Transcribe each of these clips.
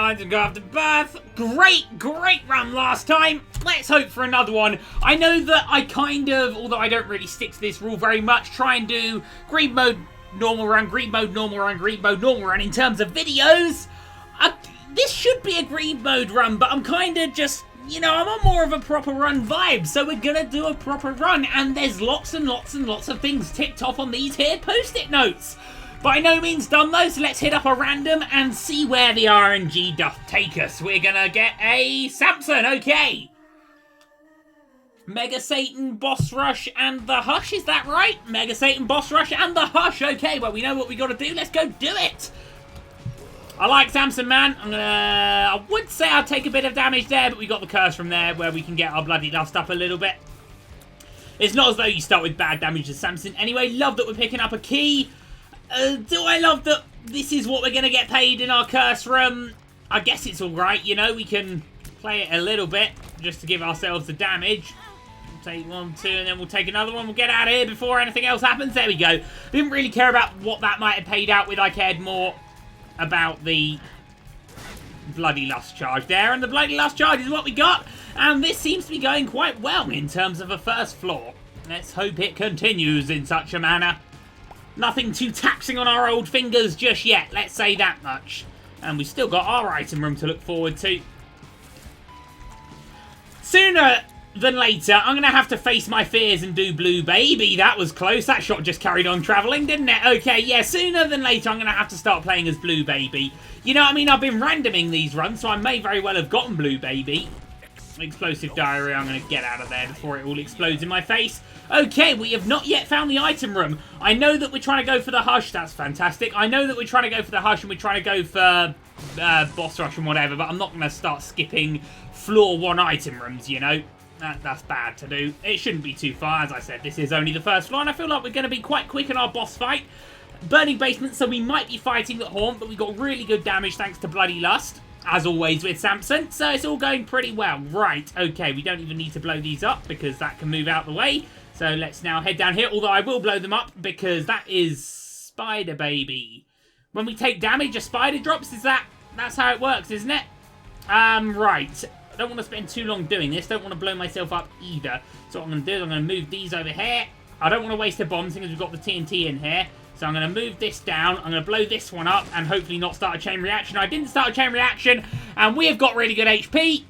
Times and go Afterbirth. Great run last time. Let's hope for another one. I know that I kind of, although I don't really stick to this rule very much, try and do green mode, normal run, green mode, normal run, green mode, normal run in terms of videos. This should be a green mode run, but I'm kind of just, you know, I'm on more of a proper run vibe, so we're gonna do a proper run, and there's lots and lots and lots of things ticked off on these here post-it notes. By no means done though, so let's hit up a random and see where the RNG doth take us. We're gonna get a Samson, okay. Mega Satan, Boss Rush, and the Hush, is that right? Mega Satan, Boss Rush, and the Hush, okay, well we know what we gotta do, let's go do it. I like Samson, man. I would say I'd take a bit of damage there, but we got the curse from there where we can get our bloody dust up a little bit. It's not as though you start with bad damage as Samson. Anyway, love that we're picking up a key. Do I love that this is what we're going to get paid in our curse room? I guess it's alright, you know. We can play it a little bit just to give ourselves the damage. We'll take 1, 2, and then we'll take another one. We'll get out of here before anything else happens. There we go. Didn't really care about what that might have paid out with. I cared more about the bloody lust charge there, and the bloody lust charge is what we got, and this seems to be going quite well in terms of a first floor. Let's hope it continues in such a manner. Nothing too taxing on our old fingers just yet, let's say that much. And we still got our item room to look forward to. Sooner than later, I'm going to have to face my fears and do Blue Baby. That was close. That shot just carried on travelling, didn't it? Okay, yeah, sooner than later, I'm going to have to start playing as Blue Baby. You know what I mean? I've been randoming these runs, so I may very well have gotten Blue Baby. Explosive diarrhea, I'm going to get out of there before it all explodes in my face. Okay, we have not yet found the item room. I know that we're trying to go for the Hush. That's fantastic. I know that we're trying to go for the Hush and we're trying to go for Boss Rush and whatever, but I'm not going to start skipping floor 1 item rooms, you know? That's bad to do. It shouldn't be too far. As I said, this is only the first floor, and I feel like we're going to be quite quick in our boss fight. Burning basement, so we might be fighting the Haunt, but we got really good damage thanks to Bloody Lust, as always with Samson, so it's all going pretty well. Right, okay, we don't even need to blow these up, because that can move out the way. So let's now head down here, although I will blow them up, because that is Spider Baby. When we take damage, a spider drops, that's how it works, isn't it? Right. I don't want to spend too long doing this. Don't want to blow myself up either. So what I'm going to do is I'm going to move these over here. I don't want to waste a bomb because we've got the TNT in here. So I'm going to move this down. I'm going to blow this one up and hopefully not start a chain reaction. I didn't start a chain reaction and we have got really good HP.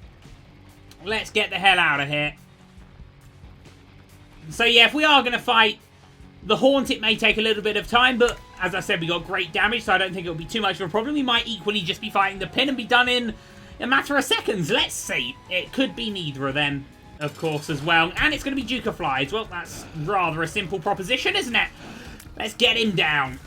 Let's get the hell out of here. So yeah, if we are going to fight the Haunt, it may take a little bit of time, but as I said, we got great damage, so I don't think it'll be too much of a problem. We might equally just be fighting the Pin and be done in a matter of seconds. Let's see. It could be neither of them, of course, as well. And it's going to be Duke of Flies. Well, that's rather a simple proposition, isn't it? Let's get him down.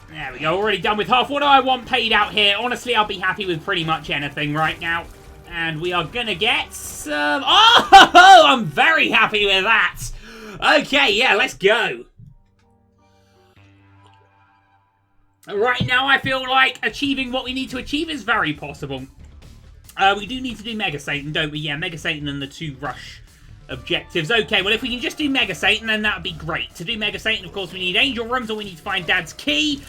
There we go. Already done with half. What do I want paid out here? Honestly, I'll be happy with pretty much anything right now. And we are going to get some... Oh, I'm very happy with that. Okay, yeah, let's go. Right now, I feel like achieving what we need to achieve is very possible. We do need to do Mega Satan, don't we? Yeah, Mega Satan and the 2 Rush objectives. Okay, well, if we can just do Mega Satan, then that would be great. To do Mega Satan, of course, we need Angel Rooms, or we need to find Dad's Key,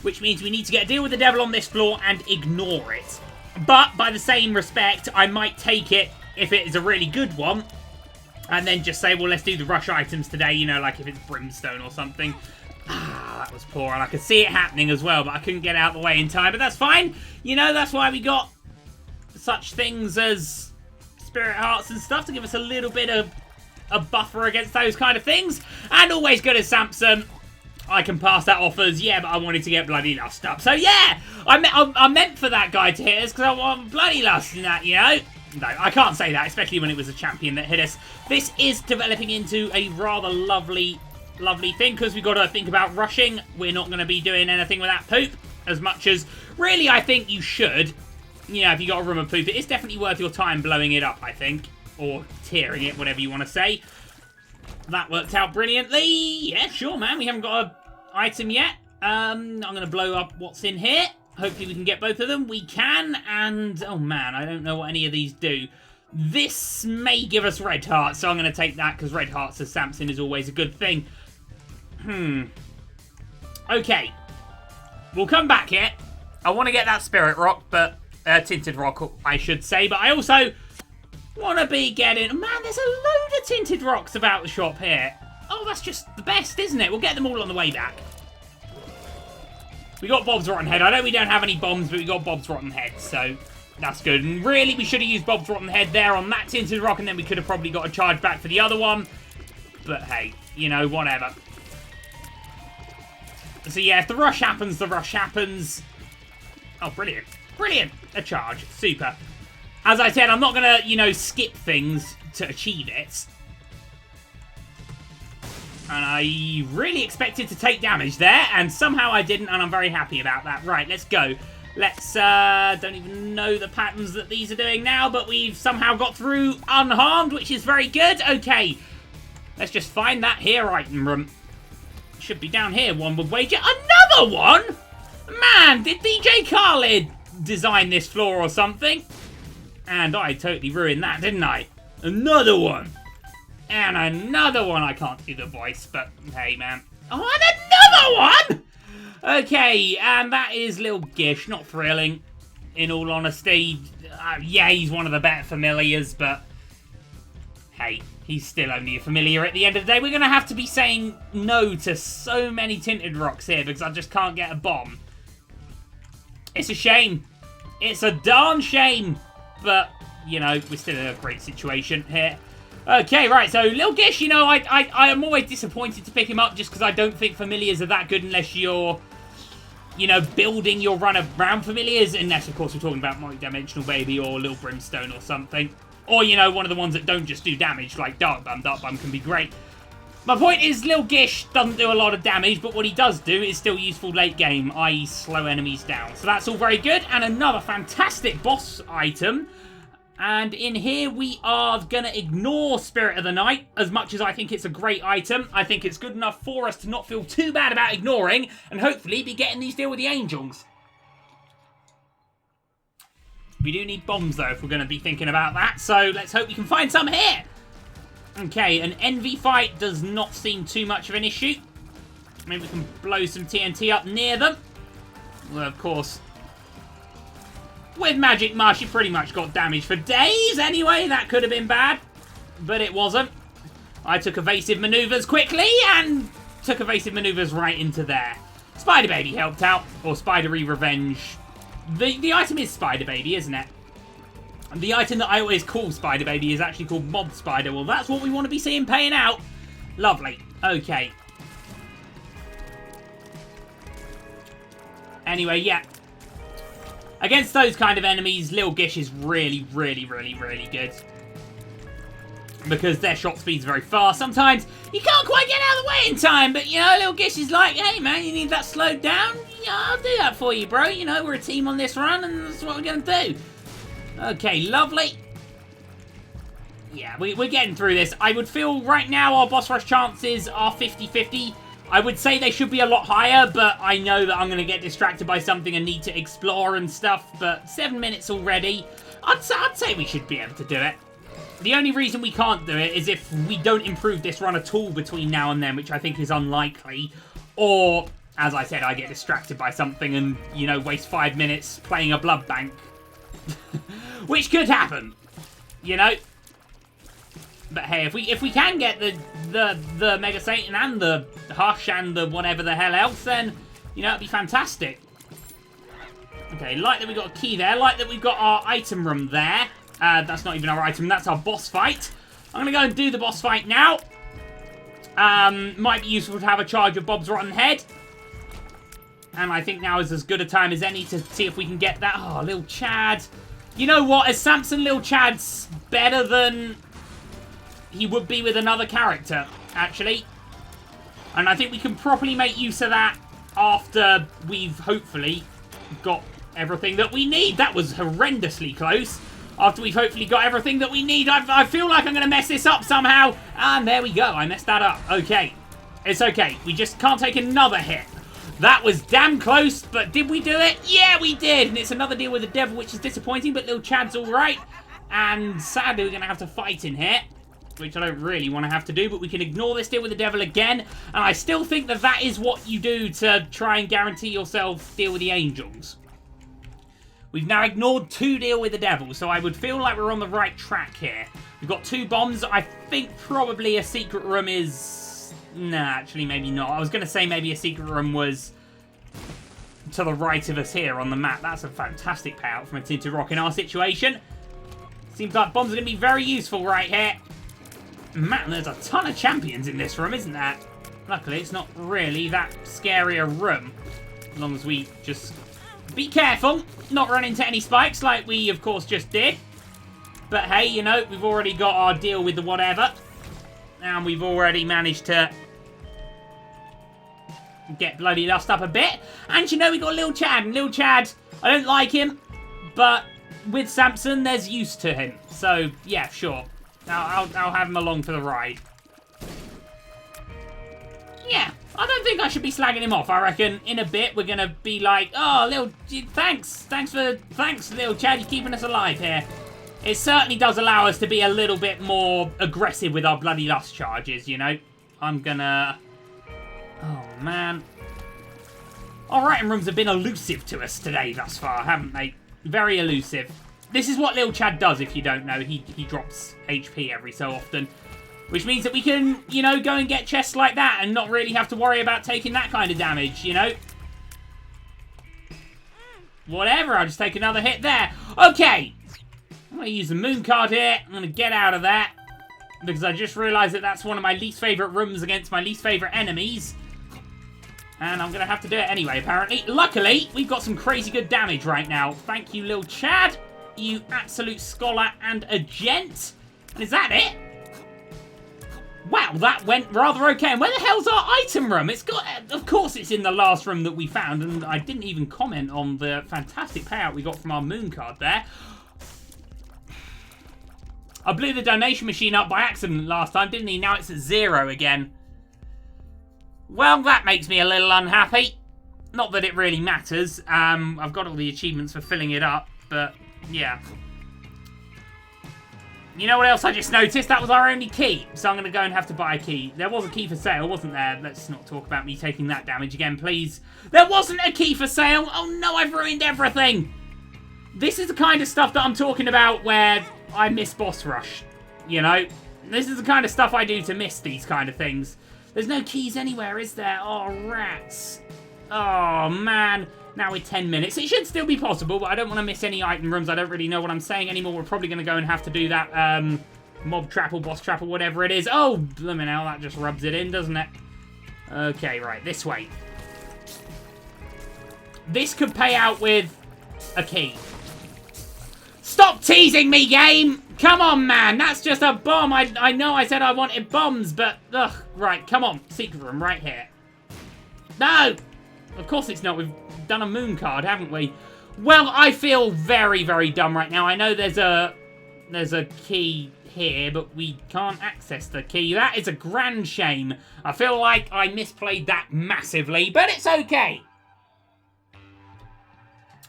which means we need to get a deal with the devil on this floor and ignore it. But, by the same respect, I might take it if it is a really good one, and then just say, well, let's do the Rush items today, you know, like if it's Brimstone or something. Ah, that was poor, and I could see it happening as well, but I couldn't get out of the way in time, but that's fine. You know, that's why we got such things as Spirit Hearts and stuff to give us a little bit of a buffer against those kind of things. And always good as Samson. I can pass that off as, yeah, but I wanted to get Bloody Lust up. So, yeah, I meant for that guy to hit us because I want Bloody Lust in that, you know? No, I can't say that, especially when it was a champion that hit us. This is developing into a rather lovely thing, because we've got to think about rushing. We're not going to be doing anything with that poop as much as, really, I think you should. You know, if you got a room of poop, it is definitely worth your time blowing it up, I think. Or tearing it, whatever you want to say. That worked out brilliantly. Yeah, sure, man. We haven't got an item yet. I'm going to blow up what's in here. Hopefully we can get both of them. We can, and, oh man, I don't know what any of these do. This may give us red hearts, so I'm going to take that, because red hearts as Samson is always a good thing. Okay. We'll come back here. I want to get that Spirit Rock, but... Tinted Rock, I should say. But I also want to be getting... Man, there's a load of Tinted Rocks about the shop here. Oh, that's just the best, isn't it? We'll get them all on the way back. We got Bob's Rotten Head. I know we don't have any bombs, but we got Bob's Rotten Head, so that's good. And really, we should have used Bob's Rotten Head there on that Tinted Rock, and then we could have probably got a charge back for the other one. But hey, you know, whatever. So yeah, if the rush happens, the rush happens. Oh, brilliant. Brilliant. A charge. Super. As I said, I'm not going to, you know, skip things to achieve it. And I really expected to take damage there, and somehow I didn't, and I'm very happy about that. Right, let's go. Let's, don't even know the patterns that these are doing now, but we've somehow got through unharmed, which is very good. Okay, let's just find that here item room. Should be down here, one would wager. Another one? Man, did DJ Khaled design this floor or something? And I totally ruined that, didn't I? Another one. And another one. I can't do the voice, but hey, man. Oh, and another one! Okay, and that is Lil Gish. Not thrilling, in all honesty. Yeah, he's one of the better familiars, but hey, he's still only a familiar at the end of the day. We're going to have to be saying no to so many Tinted Rocks here because I just can't get a bomb. It's a shame. It's a darn shame. But, you know, we're still in a great situation here. Okay, right, so Lil Gish, you know, I am always disappointed to pick him up just because I don't think familiars are that good unless you're, you know, building your run around familiars. Unless, of course, we're talking about Multi-Dimensional Baby or Lil Brimstone or something. Or, you know, one of the ones that don't just do damage, like Dark Bum. Dark Bum can be great. My point is, Lil Gish doesn't do a lot of damage, but what he does do is still useful late game, i.e. slow enemies down. So that's all very good. And another fantastic boss item. And in here, we are going to ignore Spirit of the Night, as much as I think it's a great item. I think it's good enough for us to not feel too bad about ignoring, and hopefully be getting these deal with the Angels. We do need bombs, though, if we're going to be thinking about that, so let's hope we can find some here. Okay, an Envy fight does not seem too much of an issue. Maybe we can blow some TNT up near them. Well, of course, with Magic Mush, you pretty much got damage for days anyway. That could have been bad, but it wasn't. I took evasive maneuvers quickly and took evasive maneuvers right into there. Spider Baby helped out, or Spidery Revenge. The item is Spider Baby, isn't it? And the item that I always call Spider Baby is actually called Mob Spider. Well, that's what we want to be seeing paying out. Lovely. Okay. Anyway, yeah. Against those kind of enemies, Lil Gish is really, really, really, really good. Because their shot speed's very fast. Sometimes you can't quite get out of the way in time, but, you know, Lil Gish is like, hey, man, you need that slowed down? Yeah, I'll do that for you, bro. You know, we're a team on this run, and that's what we're going to do. Okay, lovely. Yeah, we're getting through this. I would feel right now our boss rush chances are 50-50. I would say they should be a lot higher, but I know that I'm going to get distracted by something and need to explore and stuff. But 7 minutes already. I'd say we should be able to do it. The only reason we can't do it is if we don't improve this run at all between now and then, which I think is unlikely. Or, as I said, I get distracted by something and, you know, waste 5 minutes playing a blood bank. Which could happen, you know? But hey, if we can get the Mega Satan and the Hush and the whatever the hell else, then, you know, it'd be fantastic. Okay, like that we got a key there. Like that we've got our item room there. That's not even our item. That's our boss fight. I'm going to go and do the boss fight now. Might be useful to have a charge of Bob's Rotten Head. And I think now is as good a time as any to see if we can get that. Oh, Lil Chad. You know what? As Samson, Lil Chad's better than he would be with another character, actually. And I think we can properly make use of that after we've hopefully got everything that we need. That was horrendously close. After we've hopefully got everything that we need. I feel like I'm going to mess this up somehow. And there we go. I messed that up. Okay. It's okay. We just can't take another hit. That was damn close, but did we do it? Yeah, we did. And it's another deal with the devil, which is disappointing, but Lil Chad's all right. And sadly, we're going to have to fight in here, which I don't really want to have to do, but we can ignore this deal with the devil again. And I still think that that is what you do to try and guarantee yourself deal with the angels. We've now ignored 2 deal with the devil, so I would feel like we're on the right track here. We've got 2 bombs. I think probably a secret room is... Nah, actually, maybe not. I was going to say maybe a secret room was to the right of us here on the map. That's a fantastic payout from a Tinted Rock in our situation. Seems like bombs are going to be very useful right here. Man, there's a ton of champions in this room, isn't there? Luckily, it's not really that scary a room. As long as we just be careful, not run into any spikes like we, of course, just did. But hey, you know, we've already got our deal with the whatever. And we've already managed to get bloody dust up a bit. And you know, we got Lil Chad. And Lil Chad, I don't like him, but with Samson, there's use to him. So, yeah, sure. I'll have him along for the ride. Yeah, I don't think I should be slagging him off. I reckon in a bit we're going to be like, oh, thanks, Lil Chad, you're keeping us alive here. It certainly does allow us to be a little bit more aggressive with our bloody lust charges, you know. I'm gonna... Oh, man. Our item rooms have been elusive to us today thus far, haven't they? Very elusive. This is what Lil Chad does, if you don't know. He drops HP every so often. Which means that we can, you know, go and get chests like that and not really have to worry about taking that kind of damage, you know? Whatever, I'll just take another hit there. Okay. I'm going to use the moon card here. I'm going to get out of that. Because I just realised that that's one of my least favourite rooms against my least favourite enemies. And I'm going to have to do it anyway, apparently. Luckily, we've got some crazy good damage right now. Thank you, Lil Chad. You absolute scholar and a gent. And is that it? Wow, that went rather okay. And where the hell's our item room? It's got... Of course it's in the last room that we found. And I didn't even comment on the fantastic payout we got from our moon card there. I blew the donation machine up by accident last time, didn't he? Now it's at 0 again. Well, that makes me a little unhappy. Not that it really matters. I've got all the achievements for filling it up, but yeah. You know what else I just noticed? That was our only key, so I'm going to go and have to buy a key. There was a key for sale, wasn't there? Let's not talk about me taking that damage again, please. There wasn't a key for sale! Oh no, I've ruined everything! This is the kind of stuff that I'm talking about where I miss boss rush, you know? This is the kind of stuff I do to miss these kind of things. There's no keys anywhere, is there? Oh, rats. Oh, man. Now we're 10 minutes. It should still be possible, but I don't want to miss any item rooms. I don't really know what I'm saying anymore. We're probably going to go and have to do that mob trap or boss trap or whatever it is. Oh, blimmin' hell, that just rubs it in, doesn't it? Okay, right, this way. This could pay out with a key. Stop teasing me, game! Come on, man! That's just a bomb! I know I said I wanted bombs, but... Ugh, right, come on. Secret room right here. No! Of course it's not. We've done a moon card, haven't we? Well, I feel very, very dumb right now. I know there's a key here, but we can't access the key. That is a grand shame. I feel like I misplayed that massively, but it's okay.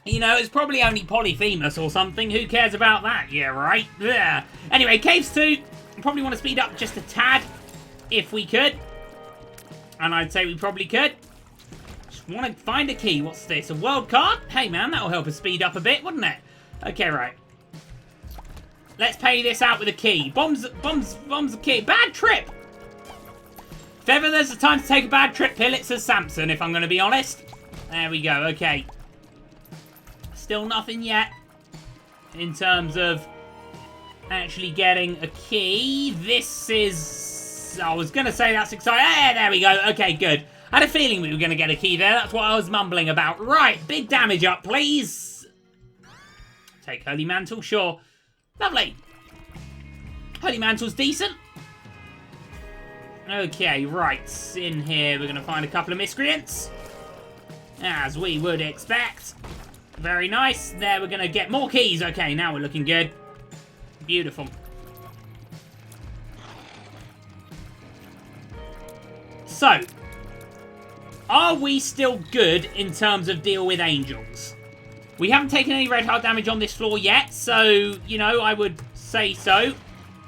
You know, it's probably only Polyphemus or something. Who cares about that? Yeah, right? Yeah. Anyway, Caves 2. Probably want to speed up just a tad. If we could. And I'd say we probably could. Just want to find a key. What's this? A world card? Hey, man, that'll help us speed up a bit, wouldn't it? Okay, right. Let's pay this out with a key. Bombs a key. Bad trip! If ever there's a time to take a bad trip pill, it's a Samson, if I'm going to be honest. There we go. Okay. Still nothing yet in terms of actually getting a key. This is... I was going to say that's exciting. Hey, there we go. Okay, good. I had a feeling we were going to get a key there. That's what I was mumbling about. Right, big damage up, please. Take Holy Mantle, sure. Lovely. Holy Mantle's decent. Okay, right. In here, we're going to find a couple of miscreants. As we would expect. Very nice. There, we're going to get more keys. Okay, now we're looking good. Beautiful. So, are we still good in terms of deal with angels? We haven't taken any red heart damage on this floor yet, so, you know, I would say so.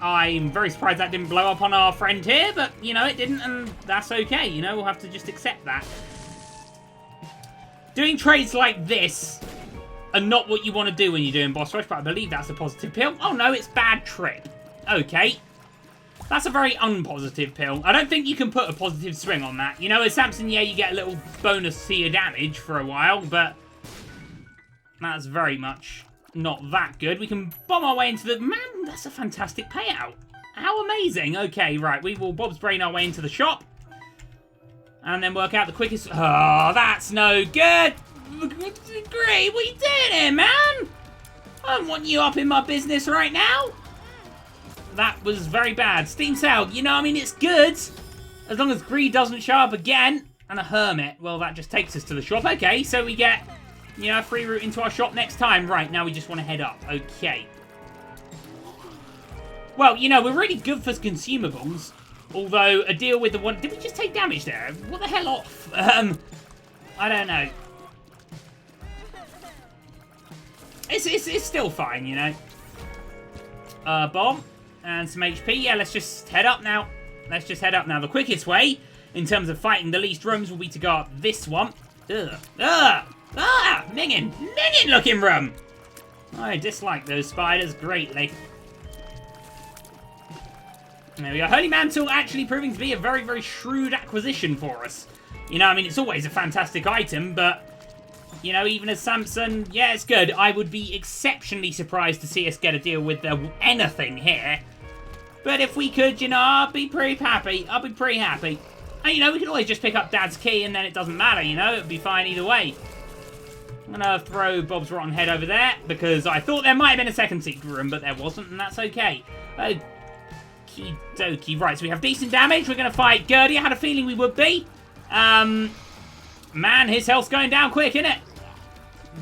I'm very surprised that didn't blow up on our friend here, but, you know, it didn't, and that's okay. You know, we'll have to just accept that. Doing trades like this are not what you want to do when you're doing boss rush, but I believe that's a positive pill. Oh no, it's bad trip. Okay. That's a very unpositive pill. I don't think you can put a positive swing on that. You know, as Samson, yeah, you get a little bonus to your damage for a while, but that's very much not that good. We can bomb our way into the... Man, that's a fantastic payout. How amazing. Okay, right. We will Bob's Brain our way into the shop. And then work out the quickest... Oh, that's no good. Great, what are you doing here, man? I don't want you up in my business right now. That was very bad. Steam Sale, you know, I mean, it's good. As long as Greed doesn't show up again. And a Hermit. Well, that just takes us to the shop. Okay, so we get, you know, a free route into our shop next time. Right, now we just want to head up. Okay. Well, you know, we're really good for consumables. Although, a deal with the one... Did we just take damage there? What the hell off? I don't know. It's still fine, you know. Bomb. And some HP. Yeah, let's just head up now. Let's just head up now. The quickest way, in terms of fighting the least rooms, will be to go up this one. Ugh. Minging. Minging looking room. I dislike those spiders greatly. There we go. Holy Mantle actually proving to be a very, very shrewd acquisition for us. You know, I mean, it's always a fantastic item, but... You know, even as Samson, yeah, it's good. I would be exceptionally surprised to see us get a deal with anything here. But if we could, you know, I'd be pretty happy. I'd be pretty happy. And, you know, we could always just pick up Dad's key and then it doesn't matter, you know. It'd be fine either way. I'm going to throw Bob's Rotten Head over there because I thought there might have been a second secret room, but there wasn't, and that's okay. Okie dokie. Right, so we have decent damage. We're going to fight Gertie. I had a feeling we would be. Man, his health's going down quick, isn't it?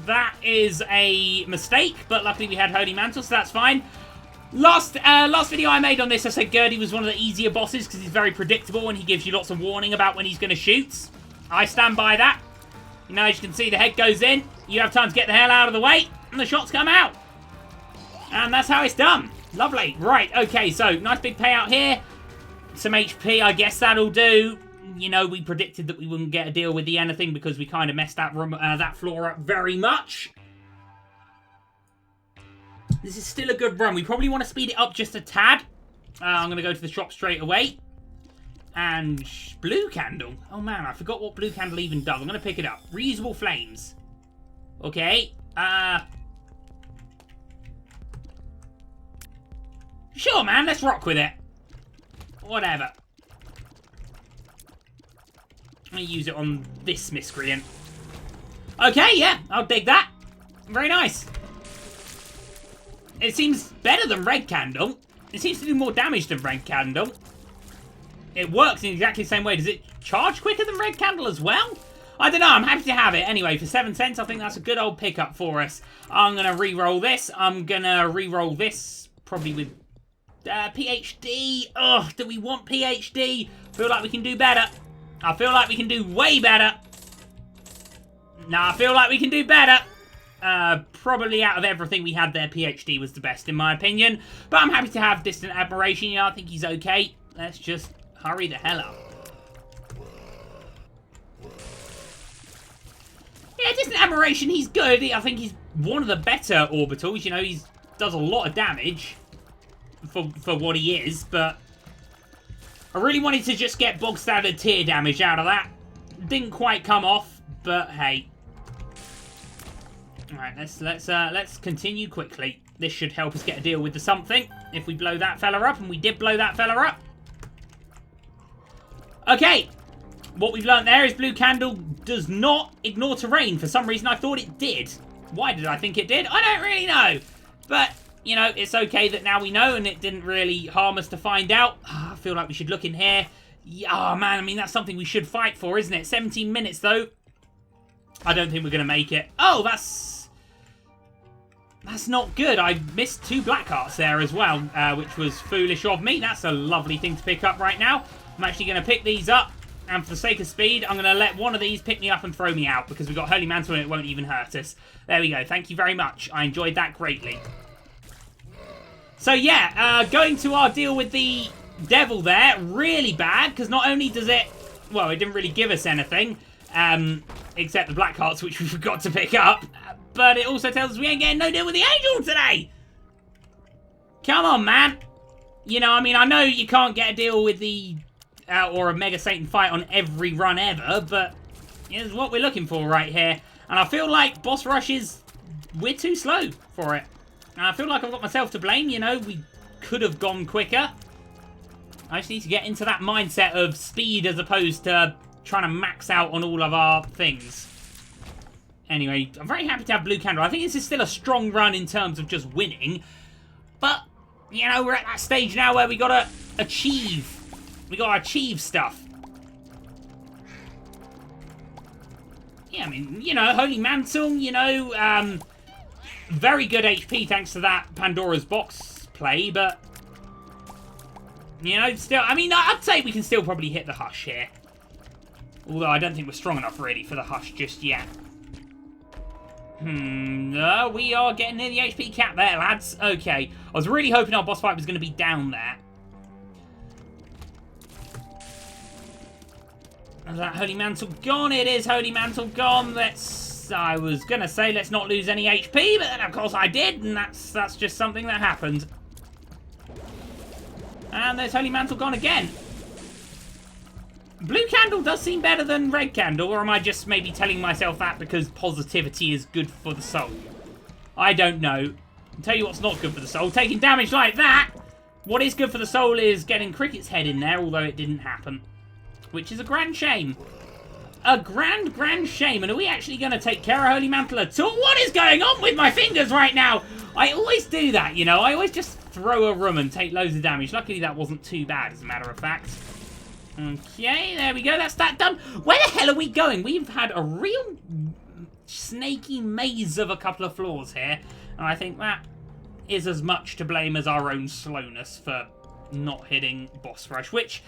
That is a mistake, but luckily we had Holy Mantle, so that's fine. Last video I made on this, I said Gertie was one of the easier bosses because he's very predictable and he gives you lots of warning about when he's going to shoot. I stand by that. You know, as you can see, the head goes in. You have time to get the hell out of the way, and the shots come out. And that's how it's done. Lovely. Right, okay, so nice big payout here. Some HP, I guess that'll do. You know, we predicted that we wouldn't get a deal with the anything because we kind of messed that room, that floor up very much. This is still a good run. We probably want to speed it up just a tad. I'm going to go to the shop straight away. And Blue Candle. Oh, man, I forgot what Blue Candle even does. I'm going to pick it up. Reusable Flames. Okay. Sure, man. Let's rock with it. Whatever. I'm going to use it on this miscreant. Okay, yeah, I'll dig that. Very nice. It seems better than Red Candle. It seems to do more damage than Red Candle. It works in exactly the same way. Does it charge quicker than Red Candle as well? I don't know. I'm happy to have it. Anyway, for 7 cents, I think that's a good old pickup for us. I'm going to re-roll this. I'm going to re-roll this. Probably with PhD. Ugh, do we want PhD? Feel like we can do better. I feel like we can do way better. Nah, I feel like we can do better. Probably out of everything we had there, PhD was the best in my opinion. But I'm happy to have Distant Admiration. You know, I think he's okay. Let's just hurry the hell up. Yeah, Distant Admiration, he's good. I think he's one of the better orbitals. You know, he does a lot of damage for what he is, but I really wanted to just get bog standard tier damage out of that. Didn't quite come off, but hey. Alright, let's continue quickly. This should help us get a deal with the something if we blow that fella up, and we did blow that fella up. Okay, what we've learned there is Blue Candle does not ignore terrain. For some reason, I thought it did. Why did I think it did? I don't really know. But, you know, it's okay that now we know, and it didn't really harm us to find out. I feel like we should look in here. Yeah, oh, man, I mean, that's something we should fight for, isn't it? 17 minutes, though. I don't think we're going to make it. Oh, that's not good. I missed 2 black hearts there as well, which was foolish of me. That's a lovely thing to pick up right now. I'm actually going to pick these up, and for the sake of speed, I'm going to let one of these pick me up and throw me out, because we've got Holy Mantle and it won't even hurt us. There we go. Thank you very much. I enjoyed that greatly. So, yeah, going to our deal with the devil there, really bad, because not only does it... Well, it didn't really give us anything, except the black hearts, which we forgot to pick up. but it also tells us we ain't getting no deal with the Angel today. Come on, man. You know, I mean, I know you can't get a deal with the... or a Mega Satan fight on every run ever, but it's what we're looking for right here. And I feel like boss rush is... we're too slow for it. And I feel like I've got myself to blame, you know, we could have gone quicker. I just need to get into that mindset of speed as opposed to trying to max out on all of our things. Anyway, I'm very happy to have Blue Candle. I think this is still a strong run in terms of just winning. But, you know, we're at that stage now where we gotta achieve. We gotta achieve stuff. Yeah, I mean, you know, Holy Mantle, you know, very good HP thanks to that Pandora's Box play, but... you know, still, I mean, I'd say we can still probably hit the Hush here. Although I don't think we're strong enough, really, for the Hush just yet. No, we are getting near the HP cap there, lads. Okay. I was really hoping our boss fight was going to be down there. Is that Holy Mantle gone? It is Holy Mantle gone. I was going to say, let's not lose any HP, but then, of course, I did, and that's just something that happened. And there's Holy Mantle gone again. Blue Candle does seem better than Red Candle, or am I just maybe telling myself that because positivity is good for the soul? I don't know. I'll tell you what's not good for the soul. Taking damage like that! What is good for the soul is getting Cricket's head in there, although it didn't happen. Which is a grand shame. A grand shame. And are we actually going to take care of Holy Mantle at all? What is going on with my fingers right now? I always do that, you know. I always just throw a room and take loads of damage. Luckily, that wasn't too bad, as a matter of fact. Okay, there we go. That's that done. Where the hell are we going? We've had a real snaky maze of a couple of floors here. And I think that is as much to blame as our own slowness for not hitting boss rush. Which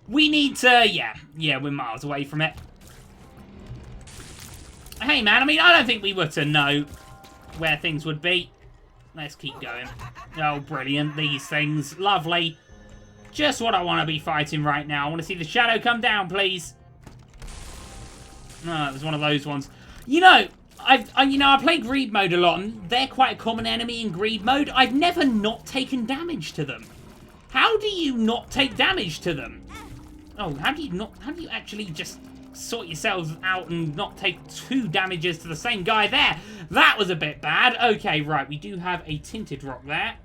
we need to... yeah, we're miles away from it. Hey, man, I mean, I don't think we were to know where things would be. Let's keep going. Oh, brilliant. These things. Lovely. Just what I want to be fighting right now. I want to see the shadow come down, please. Oh, it was one of those ones. You know, I play Greed mode a lot, and they're quite a common enemy in Greed mode. I've never not taken damage to them. How do you not take damage to them? Oh, how do you actually just sort yourselves out and not take 2 damages to the same guy there? That was a bit bad. Okay, right, we do have a tinted rock there.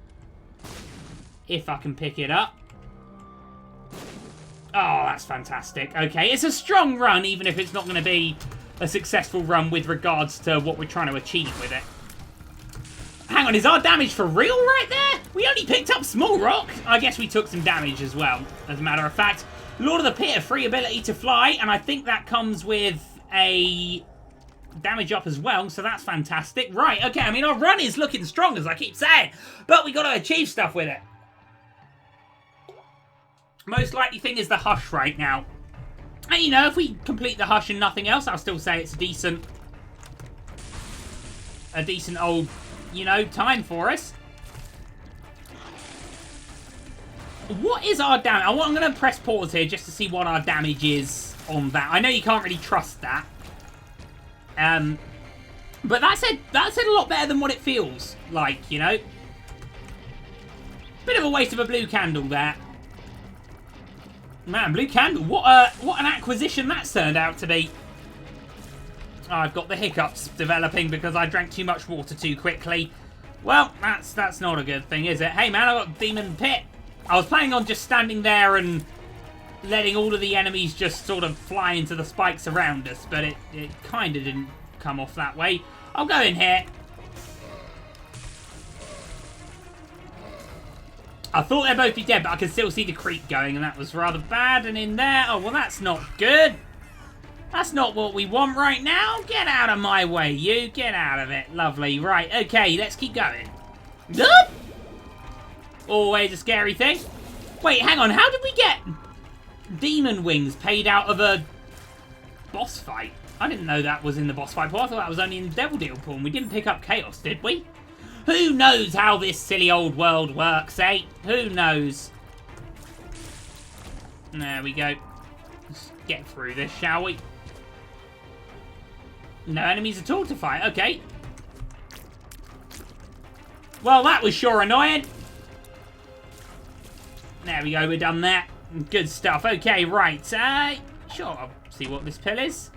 If I can pick it up. Oh, that's fantastic. Okay, it's a strong run, even if it's not going to be a successful run with regards to what we're trying to achieve with it. Hang on, is our damage for real right there? We only picked up small rock. I guess we took some damage as well, as a matter of fact. Lord of the Pit, a free ability to fly, and I think that comes with a damage up as well, so that's fantastic. Right, okay, I mean, our run is looking strong, as I keep saying, but we got to achieve stuff with it. Most likely thing is the Hush right now. And, you know, if we complete the Hush and nothing else, I'll still say it's a decent old, you know, time for us. What is our damage? I'm going to press pause here just to see what our damage is on that. I know you can't really trust that. But that said a lot better than what it feels like, you know. Bit of a waste of a blue candle there. Man, blue candle, what an acquisition that's turned out to be. Oh, I've got the hiccups developing because I drank too much water too quickly. Well, that's not a good thing, is it? Hey man, I got Demon Pit. I was planning on just standing there and letting all of the enemies just sort of fly into the spikes around us, but it kind of didn't come off that way. I'll go in here. I thought they'd both be dead, but I could still see the creep going, and that was rather bad. And in there, oh, well, that's not good. That's not what we want right now. Get out of my way, you. Get out of it. Lovely. Right, okay, let's keep going. Always a scary thing. Wait, hang on. How did we get demon wings paid out of a boss fight? I didn't know that was in the boss fight pool. I thought that was only in the Devil Deal pool. And we didn't pick up Chaos, did we? Who knows how this silly old world works, eh? Who knows? There we go. Let's get through this, shall we? No enemies at all to fight. Okay. Well, that was sure annoying. There we go, we're done there. Good stuff. Okay, right. Sure, I'll see what this pill is.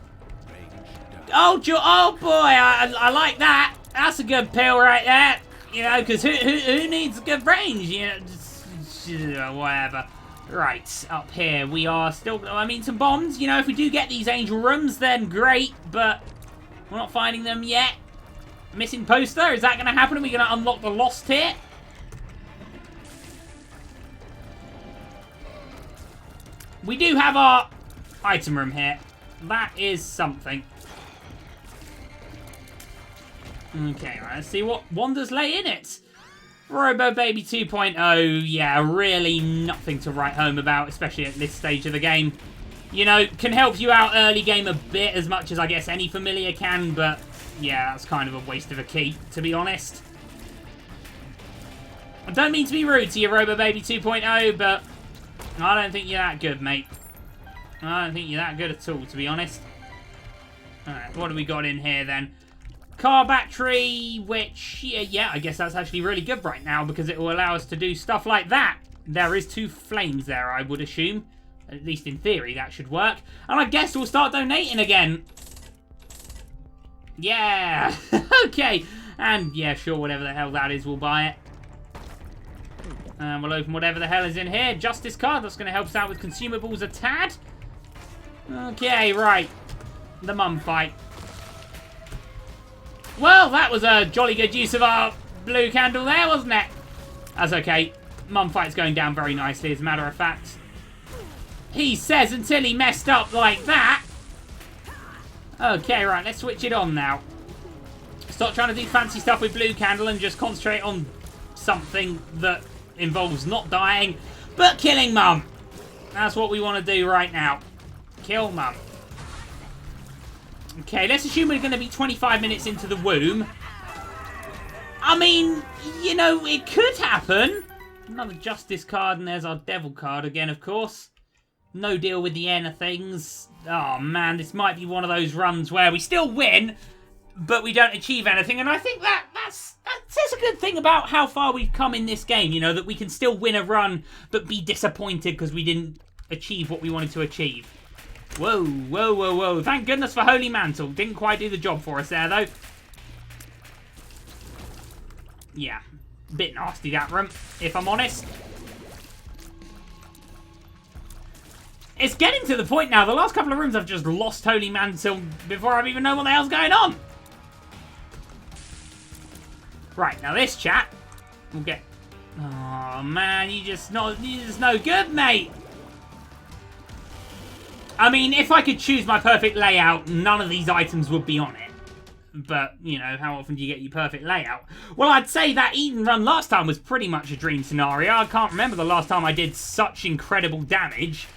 Oh boy, I like that. That's a good pill right there. You know, because who needs good range? You know, just whatever. Right, up here we are still, I mean, some bombs. You know, if we do get these angel rooms, then great, but we're not finding them yet. Missing poster, is that going to happen? Are we going to unlock the lost here? We do have our item room here. That is something. Okay, let's see what wonders lay in it. Robo Baby 2.0, yeah, really nothing to write home about, especially at this stage of the game. You know, can help you out early game a bit, as much as I guess any familiar can, but yeah, that's kind of a waste of a key, to be honest. I don't mean to be rude to you, Robo Baby 2.0, but I don't think you're that good, mate. I don't think you're that good at all, to be honest. Alright, what do we got in here, then? Car battery, which, yeah, I guess that's actually really good right now because it will allow us to do stuff like that. There is 2 flames there, I would assume. At least in theory, that should work. And I guess we'll start donating again. Yeah, okay. And yeah, sure, whatever the hell that is, we'll buy it. And we'll open whatever the hell is in here. Justice card, that's going to help us out with consumables a tad. Okay, right. The mum fight. Well, that was a jolly good use of our blue candle there, wasn't it? That's okay. Mum fight's going down very nicely, as a matter of fact. He says until he messed up like that. Okay, right, let's switch it on now. Stop trying to do fancy stuff with blue candle and just concentrate on something that involves not dying, but killing Mum. That's what we want to do right now. Kill Mum. Okay, let's assume we're going to be 25 minutes into the womb. I mean, you know, it could happen. Another justice card, and there's our devil card again, of course. No deal with the end of things. Oh, man, this might be one of those runs where we still win, but we don't achieve anything. And I think that says a good thing about how far we've come in this game, you know, that we can still win a run, but be disappointed because we didn't achieve what we wanted to achieve. Whoa, whoa, whoa, whoa. Thank goodness for Holy Mantle. Didn't quite do the job for us there, though. Yeah. Bit nasty, that room, if I'm honest. It's getting to the point now. The last couple of rooms I've just lost Holy Mantle before I even know what the hell's going on. Right, now this chat will get... Oh, man, you're just no good, mate. I mean, if I could choose my perfect layout, none of these items would be on it. But, you know, how often do you get your perfect layout? Well, I'd say that Eden run last time was pretty much a dream scenario. I can't remember the last time I did such incredible damage.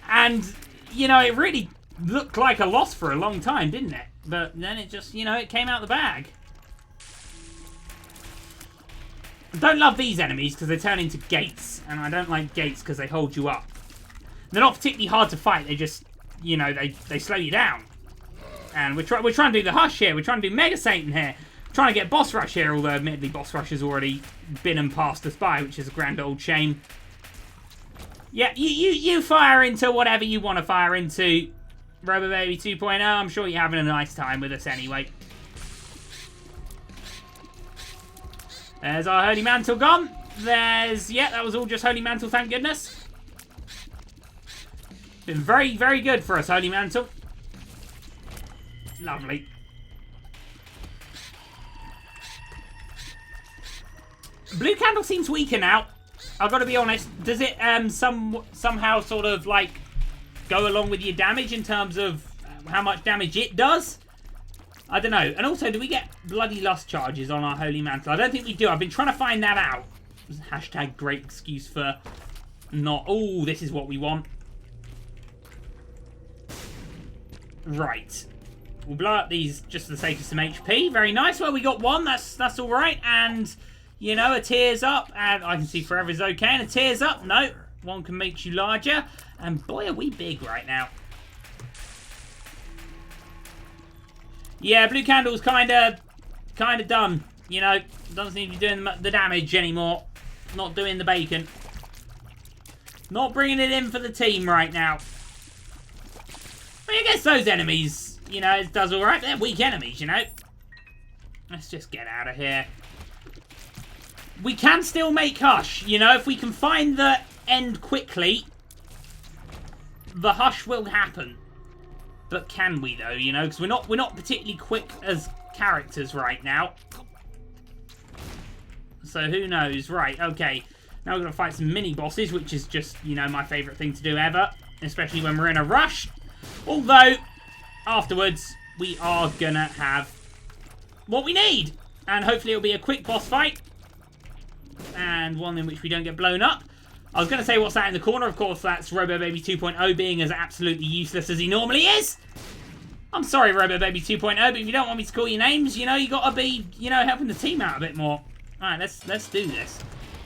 And, you know, it really looked like a loss for a long time, didn't it? But then it just, you know, it came out the bag. I don't love these enemies because they turn into gates. And I don't like gates because they hold you up. They're not particularly hard to fight. They just, you know, they slow you down. And we're trying to do the Hush here. We're trying to do Mega Satan here. We're trying to get Boss Rush here, although admittedly Boss Rush has already been and passed us by, which is a grand old shame. Yeah, you fire into whatever you want to fire into, Robo Baby 2.0. I'm sure you're having a nice time with us anyway. There's our Holy Mantle gone. Yeah, that was all just Holy Mantle, thank goodness. Been very, very good for us, Holy Mantle. Lovely. Blue candle seems weaker now. I've got to be honest. Does it somehow sort of like go along with your damage in terms of how much damage it does? I don't know. And also, do we get bloody lust charges on our Holy Mantle? I don't think we do. I've been trying to find that out. Hashtag great excuse for not... Oh, this is what we want. Right. We'll blow up these just for the sake of some HP. Very nice. Well, we got one. That's all right. And, you know, a tears up. And I can see forever is okay. And a tears up. No. One can make you larger. And boy, are we big right now. Yeah, blue candle's kind of done. You know, doesn't seem to be doing the damage anymore. Not doing the bacon. Not bringing it in for the team right now. But I guess those enemies, you know, it does alright. They're weak enemies, you know. Let's just get out of here. We can still make Hush, you know. If we can find the end quickly, the Hush will happen. But can we, though, you know? Because we're not particularly quick as characters right now. So who knows? Right, okay. Now we're going to fight some mini-bosses, which is just, you know, my favourite thing to do ever. Especially when we're in a rush. Although, afterwards, we are going to have what we need. And hopefully it'll be a quick boss fight. And one in which we don't get blown up. I was going to say what's that in the corner. Of course, that's RoboBaby 2.0 being as absolutely useless as he normally is. I'm sorry, RoboBaby 2.0, but if you don't want me to call you names, you know, you got to be, you know, helping the team out a bit more. All right, let's do this.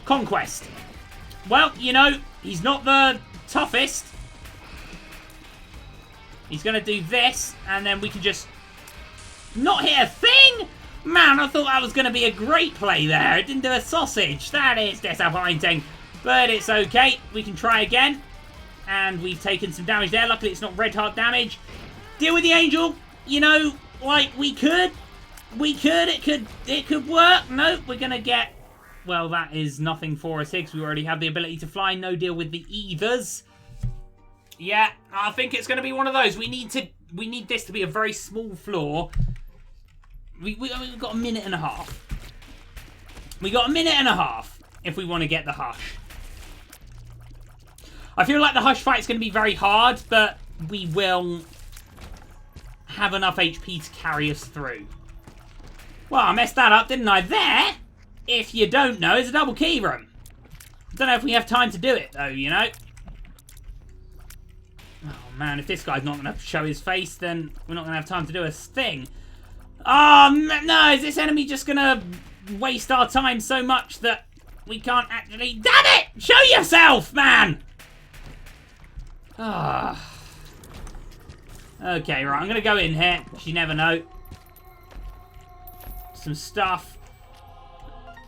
Conquest. Well, you know, he's not the toughest. He's going to do this, and then we can just not hit a thing. Man, I thought that was going to be a great play there. It didn't do a sausage. That is disappointing. But it's okay. We can try again. And we've taken some damage there. Luckily, it's not red heart damage. Deal with the angel. You know, like, we could. It could work. Nope, we're going to get... Well, that is nothing for us here because we already have the ability to fly. No deal with the Evers. Yeah, I think it's going to be one of those. We need this to be a very small floor. We've got a minute and a half. We got a minute and a half if we want to get the Hush. I feel like the Hush fight is going to be very hard, but we will have enough HP to carry us through. Well, I messed that up, didn't I? There, if you don't know, is a double key room. I don't know if we have time to do it, though, you know. Oh, man, if this guy's not going to show his face, then we're not going to have time to do a thing. Oh, no, is this enemy just going to waste our time so much that we can't actually... Damn it! Show yourself, man! Ah. Okay, right, I'm going to go in here. You never know. Some stuff.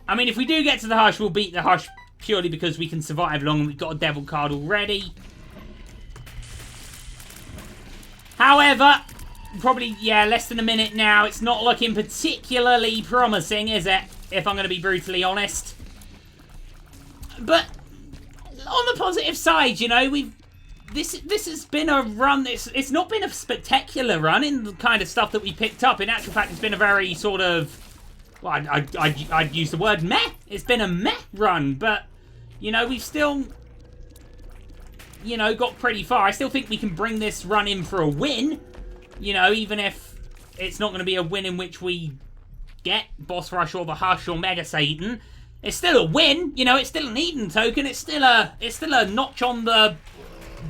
I mean, if we do get to the Hush, we'll beat the Hush purely because we can survive long and we've got a devil card already. However, probably, yeah, less than a minute now. It's not looking particularly promising, is it? If I'm going to be brutally honest. But on the positive side, you know, this has been a run. It's not been a spectacular run in the kind of stuff that we picked up. In actual fact, it's been a very sort of, well, I'd use the word meh. It's been a meh run, but, you know, we've still, you know, got pretty far. I still think we can bring this run in for a win, you know, even if it's not going to be a win in which we get Boss Rush or the Hush or Mega Satan. It's still a win, you know, it's still an Eden token. It's still a notch on the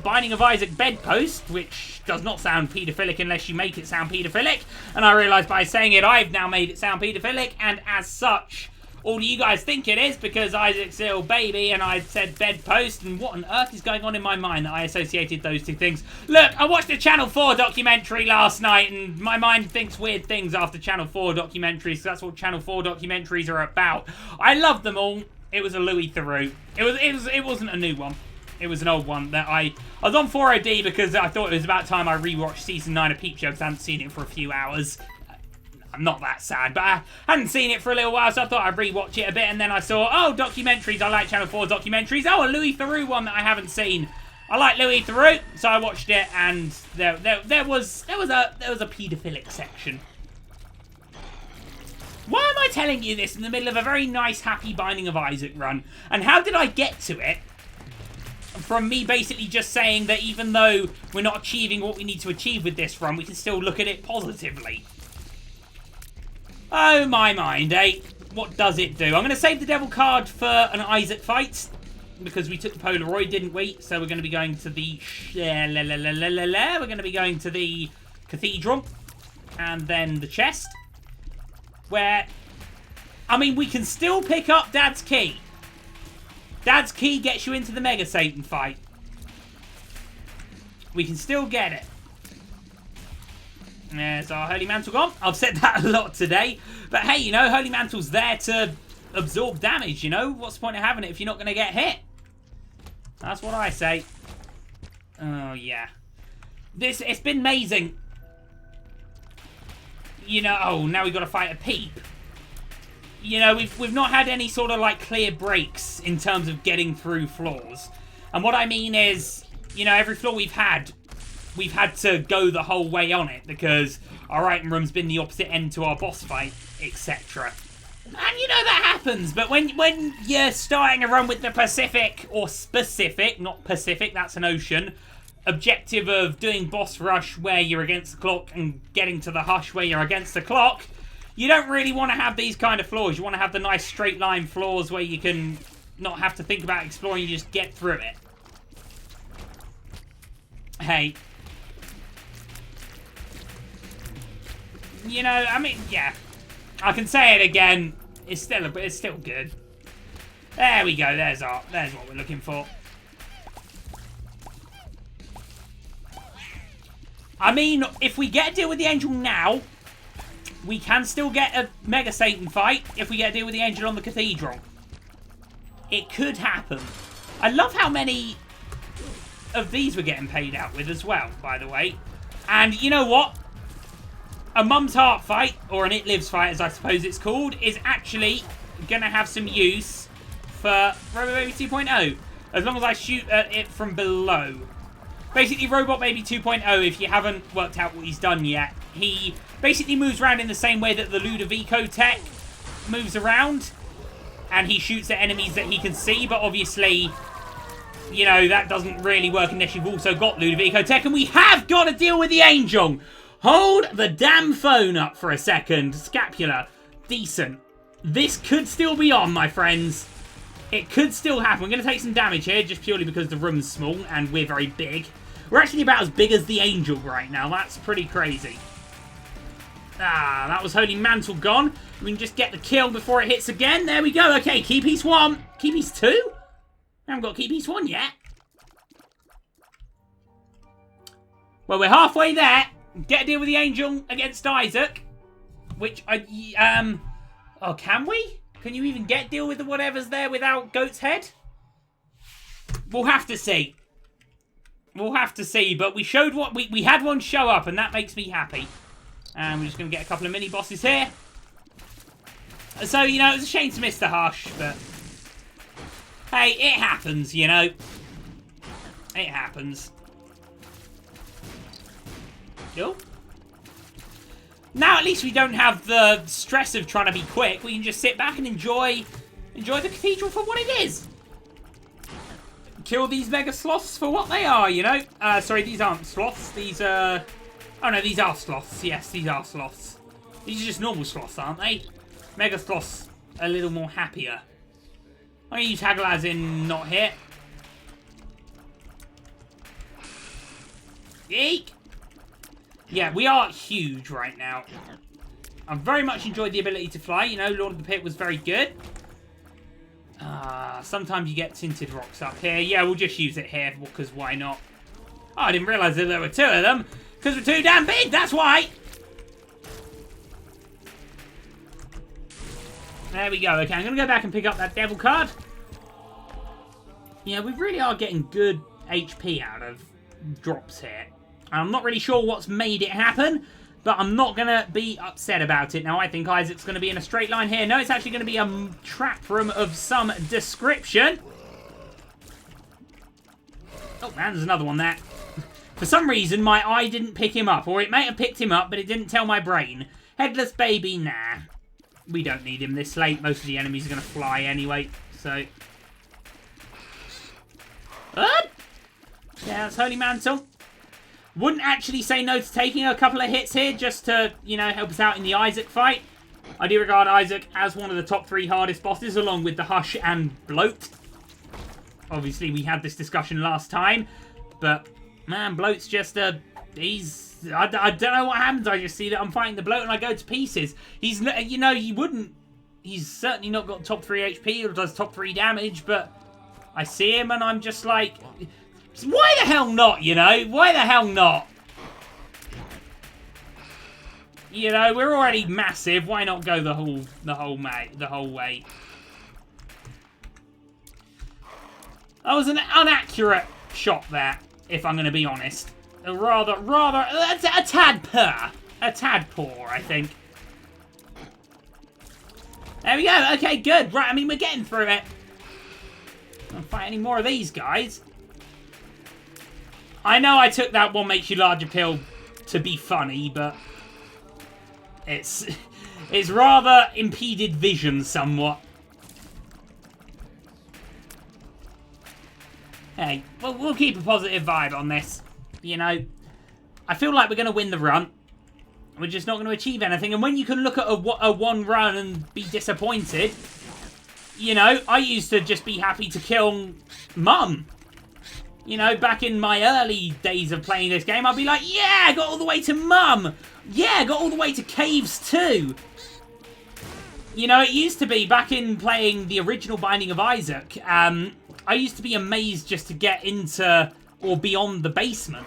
Binding of Isaac bedpost, which does not sound paedophilic unless you make it sound paedophilic. And I realise by saying it, I've now made it sound paedophilic, and as such, all you guys think it is because Isaac's a little baby and I said bedpost, and what on earth is going on in my mind that I associated those two things? Look, I watched a Channel 4 documentary last night, and my mind thinks weird things after Channel 4 documentaries, so that's what Channel 4 documentaries are about. I love them all. It was a Louis Theroux. It wasn't a new one. It was an old one that I was on 4OD because I thought it was about time I rewatched Season 9 of Peep Show because I hadn't seen it for a few hours. I'm not that sad, but I hadn't seen it for a little while, so I thought I'd rewatch it a bit, and then I saw, oh, documentaries. I like Channel 4 documentaries. Oh, a Louis Theroux one that I haven't seen. I like Louis Theroux, so I watched it, and there was a paedophilic section. Why am I telling you this in the middle of a very nice, happy Binding of Isaac run? And how did I get to it? From me basically just saying that even though we're not achieving what we need to achieve with this run, we can still look at it positively. Oh, my mind, eh? What does it do? I'm going to save the devil card for an Isaac fight, because we took the Polaroid, didn't we? So we're going to be going to the... We're going to be going to the cathedral, and then the chest, where... I mean, we can still pick up Dad's key. Dad's key gets you into the Mega Satan fight. We can still get it. There's our Holy Mantle gone. I've said that a lot today. But hey, you know, Holy Mantle's there to absorb damage, you know? What's the point of having it if you're not going to get hit? That's what I say. Oh, yeah. It's been amazing. You know, oh, now we've got to fight a peep. You know, we've not had any sort of, like, clear breaks in terms of getting through floors. And what I mean is, you know, every floor we've had to go the whole way on it because our item room's been the opposite end to our boss fight, etc. And you know that happens, but when you're starting a run with the Pacific, or specific, not Pacific, that's an ocean, objective of doing boss rush where you're against the clock and getting to the hush where you're against the clock, you don't really want to have these kind of floors. You want to have the nice straight line floors where you can not have to think about exploring, you just get through it. Hey. You know, I mean, yeah. I can say it again. It's still good. There we go. There's what we're looking for. I mean, if we get a deal with the Angel now, we can still get a Mega Satan fight if we get a deal with the Angel on the Cathedral. It could happen. I love how many of these we're getting paid out with as well, by the way. And you know what? A Mum's Heart fight, or an It Lives fight, as I suppose it's called, is actually going to have some use for Robot Baby 2.0, as long as I shoot at it from below. Basically, Robot Baby 2.0, if you haven't worked out what he's done yet, he basically moves around in the same way that the Ludovico tech moves around, and he shoots at enemies that he can see, but obviously, you know, that doesn't really work unless you've also got Ludovico tech, and we have got to deal with the Angel! Hold the damn phone up for a second. Scapula. Decent. This could still be on, my friends. It could still happen. We're going to take some damage here, just purely because the room's small and we're very big. We're actually about as big as the Angel right now. That's pretty crazy. Ah, that was Holy Mantle gone. We can just get the kill before it hits again. There we go. Okay, key piece 1. Key piece 2? I haven't got key piece 1 yet. Well, we're halfway there. Get a deal with the Angel against Isaac. Which, oh, can we? Can you even get a deal with the whatever's there without Goat's Head? We'll have to see. We'll have to see. But we showed what... We had one show up, and that makes me happy. And we're just going to get a couple of mini-bosses here. So, you know, it was a shame to miss the Hush, but... Hey, it happens, you know. It happens. Cool. Now at least we don't have the stress of trying to be quick. We can just sit back and enjoy the cathedral for what it is. Kill these mega sloths for what they are, you know. Sorry, these aren't sloths. These are... Oh no, these are sloths. Yes, these are sloths. These are just normal sloths, aren't they? Mega sloths a little more happier. I'm going to use Haggle as in not hit. Eek! Yeah, we are huge right now. I've very much enjoyed the ability to fly. You know, Lord of the Pit was very good. Sometimes you get tinted rocks up here. Yeah, we'll just use it here, because why not? Oh, I didn't realise that there were 2 of them. Because we're too damn big, that's why! There we go. Okay, I'm going to go back and pick up that devil card. Yeah, we really are getting good HP out of drops here. I'm not really sure what's made it happen, but I'm not going to be upset about it. Now, I think Isaac's going to be in a straight line here. No, it's actually going to be a trap room of some description. Oh, man, there's another one there. For some reason, my eye didn't pick him up, or it may have picked him up, but it didn't tell my brain. Headless baby, nah. We don't need him this late. Most of the enemies are going to fly anyway, so... Yeah, that's Holy Mantle. Wouldn't actually say no to taking a couple of hits here just to, you know, help us out in the Isaac fight. I do regard Isaac as one of the top 3 hardest bosses, along with the Hush and Bloat. Obviously, we had this discussion last time, but, man, Bloat's just a... I don't know what happens. I just see that I'm fighting the Bloat and I go to pieces. He's, you know, you wouldn't... He's certainly not got top 3 HP or does top 3 damage, but I see him and I'm just like... Why the hell not, you know? Why the hell not? You know, we're already massive. Why not go the whole way? That was an inaccurate shot there, if I'm going to be honest. A tad poor, I think. There we go. Okay, good. Right, I mean, we're getting through it. Don't fight any more of these guys. I know I took that one makes you larger pill to be funny, but it's rather impeded vision somewhat. Hey, we'll keep a positive vibe on this. You know, I feel like we're going to win the run. We're just not going to achieve anything. And when you can look at a one run and be disappointed, you know, I used to just be happy to kill Mum. You know, back in my early days of playing this game, I'd be like, yeah, I got all the way to Mum. Yeah, I got all the way to Caves 2. You know, it used to be, back in playing the original Binding of Isaac, I used to be amazed just to get into or beyond the basement.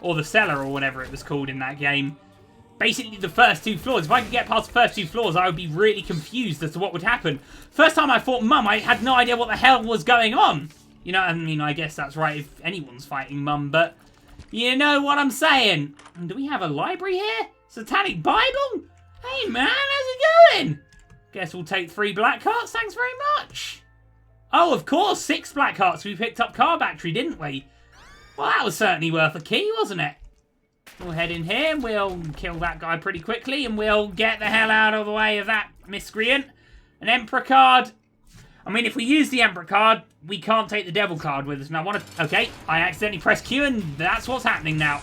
Or the cellar, or whatever it was called in that game. Basically, the first 2 floors. If I could get past the first 2 floors, I would be really confused as to what would happen. First time I fought Mum, I had no idea what the hell was going on. You know, I mean, I guess that's right if anyone's fighting Mum, but you know what I'm saying. And do we have a library here? Satanic Bible? Hey, man, how's it going? Guess we'll take 3 black hearts, thanks very much. Oh, of course, 6 black hearts. We picked up car battery, didn't we? Well, that was certainly worth a key, wasn't it? We'll head in here, and we'll kill that guy pretty quickly, and we'll get the hell out of the way of that miscreant. An Emperor card. I mean, if we use the Emperor card, we can't take the Devil card with us. And I want to... Okay, I accidentally pressed Q, and that's what's happening now.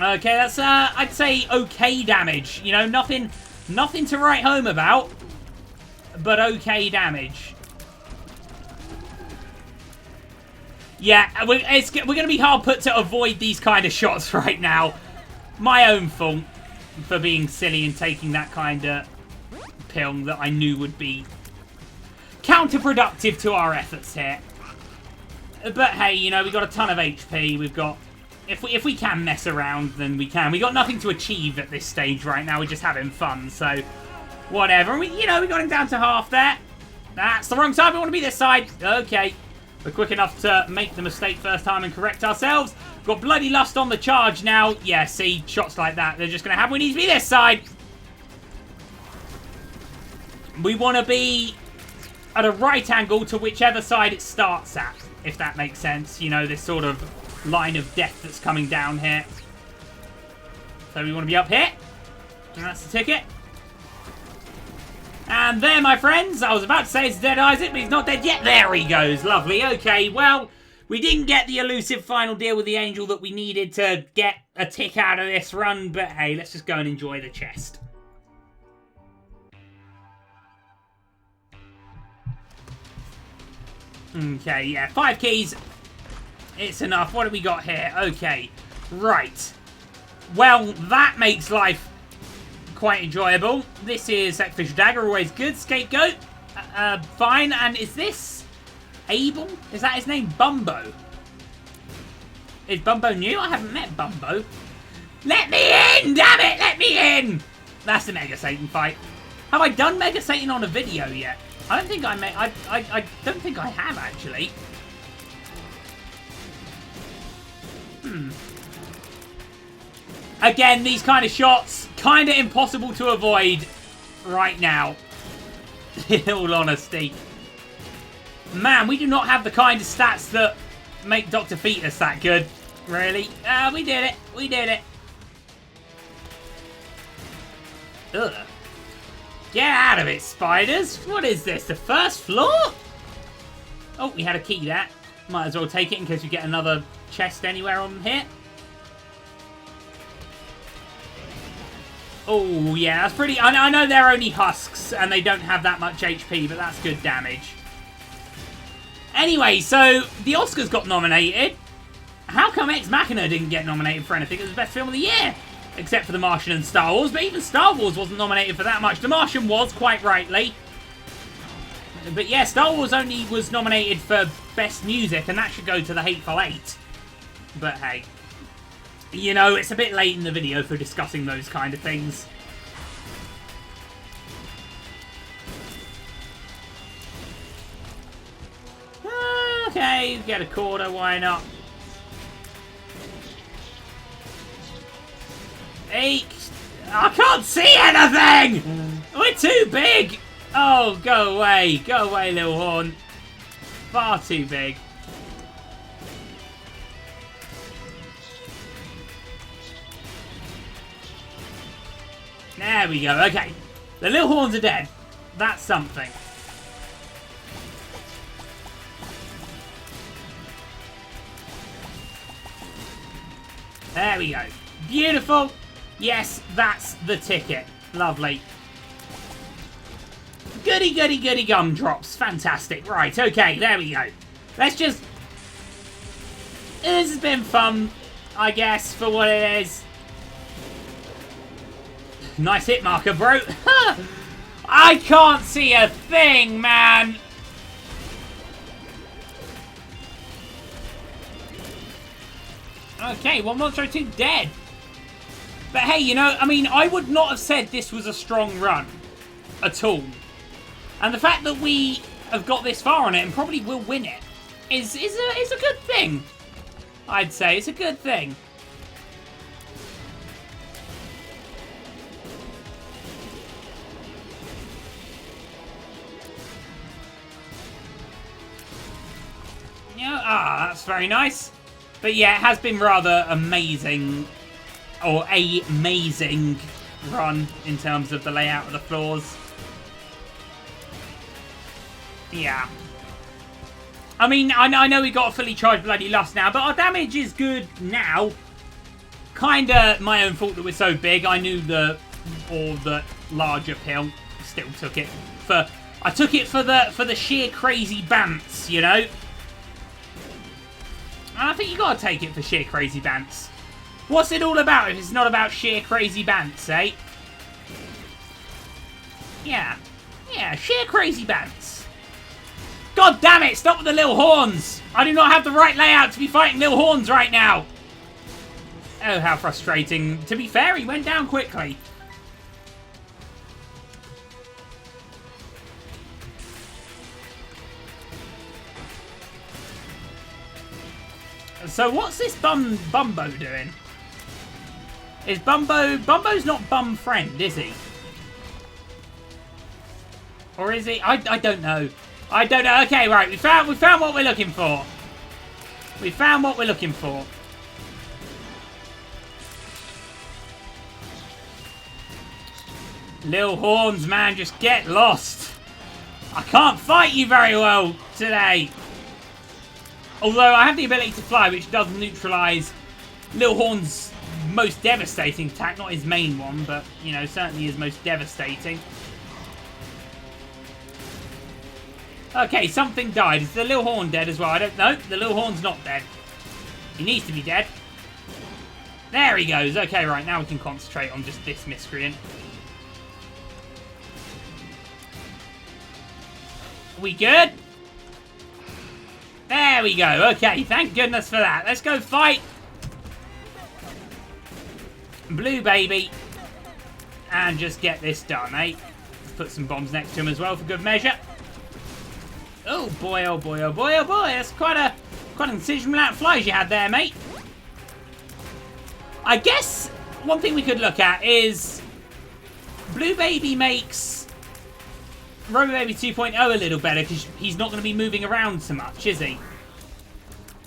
Okay, that's, I'd say, okay damage. You know, nothing to write home about, but okay damage. Yeah, we're going to be hard put to avoid these kind of shots right now. My own fault for being silly and taking that kind of pill that I knew would be counterproductive to our efforts here. But hey, you know, we got a ton of HP. We've got... If we can mess around, then we can. We got nothing to achieve at this stage right now. We're just having fun, so... Whatever. And we got him down to half there. That's the wrong side. We want to be this side. Okay. We're quick enough to make the mistake first time and correct ourselves. Got Bloody Lust on the charge now. Yeah, see, shots like that, they're just going to happen. We need to be this side. We want to be at a right angle to whichever side it starts at, if that makes sense. You know, this sort of line of death that's coming down here. So we want to be up here. And that's the ticket. And there, my friends, I was about to say it's dead Isaac, but he's not dead yet. There he goes. Lovely. Okay, well, we didn't get the elusive final deal with the angel that we needed to get a tick out of this run, but hey, let's just go and enjoy the chest. Okay, yeah, 5 keys. It's enough. What do we got here? Okay, right. Well, that makes life quite enjoyable. This is Sacrificial Dagger, always good. Scapegoat, fine. And is this Abel? Is that his name? Bumbo. Is Bumbo new? I haven't met Bumbo. Let me in! Damn it! Let me in! That's the Mega Satan fight. Have I done Mega Satan on a video yet? I don't think I don't think I have, actually. Again, these kind of shots, kind of impossible to avoid right now. In all honesty. Man, we do not have the kind of stats that make Dr. Fetus that good. Really? We did it. We did it. Ugh. Get out of it, spiders. What is this? The first floor? Oh, we had a key there. Might as well take it in case we get another chest anywhere on here. Oh, yeah, that's pretty... I know they're only husks and they don't have that much HP, but that's good damage. Anyway, so the Oscars got nominated. How come Ex Machina didn't get nominated for anything? It was the best film of the year. Except for The Martian and Star Wars, but even Star Wars wasn't nominated for that much. The Martian was, quite rightly. But yeah, Star Wars only was nominated for Best Music, and that should go to The Hateful Eight. But hey. You know, it's a bit late in the video for discussing those kind of things. Okay, get a quarter, why not? 8. I can't see anything! We're too big! Oh, go away, little horn. Far too big. There we go, okay. The little horns are dead. That's something. There we go. Beautiful. Yes, that's the ticket. Lovely. Goody, goody, goody gumdrops. Fantastic. Right, okay, there we go. Let's just... This has been fun, I guess, for what it is. Nice hit marker, bro. I can't see a thing, man. Okay, one monster or two dead. But hey, you know, I mean, I would not have said this was a strong run at all. And the fact that we have got this far on it and probably will win it is a good thing. I'd say it's a good thing. Yeah, that's very nice. But yeah, it has been rather amazing, or amazing run in terms of the layout of the floors. Yeah. I mean, I know we got a fully charged Bloody Lust now, but our damage is good now. Kinda my own fault that we're so big. I knew the larger pill. Still took it for... I took it for the sheer crazy bants, you know? I think you gotta take it for sheer crazy bants. What's it all about if it's not about sheer crazy bants, eh? Yeah. Yeah, sheer crazy bants. God damn it, stop with the little horns! I do not have the right layout to be fighting little horns right now! Oh, how frustrating. To be fair, he went down quickly. So what's this Bumbo doing? Is Bumbo's not bum friend, is he? Or is he? I don't know. I don't know. Okay, right. We found what we're looking for. We found what we're looking for. Little horns, man, just get lost. I can't fight you very well today. Although I have the ability to fly, which does neutralise Little Horn's most devastating attack. Not his main one, but, you know, certainly his most devastating. Okay, something died. Is the Little Horn dead as well? I don't know. The Little Horn's not dead. He needs to be dead. There he goes. Okay, right, now we can concentrate on just this miscreant. We good? There we go. Okay, thank goodness for that. Let's go fight Blue Baby and just get this done, eh? Let's put some bombs next to him as well for good measure. Oh boy, oh boy, oh boy, oh boy. That's quite an incision amount of flies you had there, mate. I guess one thing we could look at is Blue Baby makes Robo Baby 2.0 a little better because he's not going to be moving around so much, is he?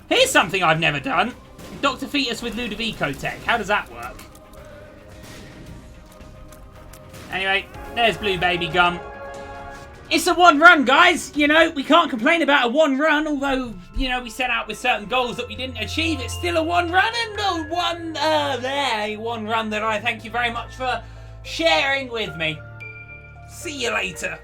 Here's something I've never done. Dr. Fetus with Ludovico tech. How does that work? Anyway, there's Blue Baby Gum. It's a one run, guys. You know, we can't complain about a one run, although, you know, we set out with certain goals that we didn't achieve. It's still a one run and one run that I thank you very much for sharing with me. See you later.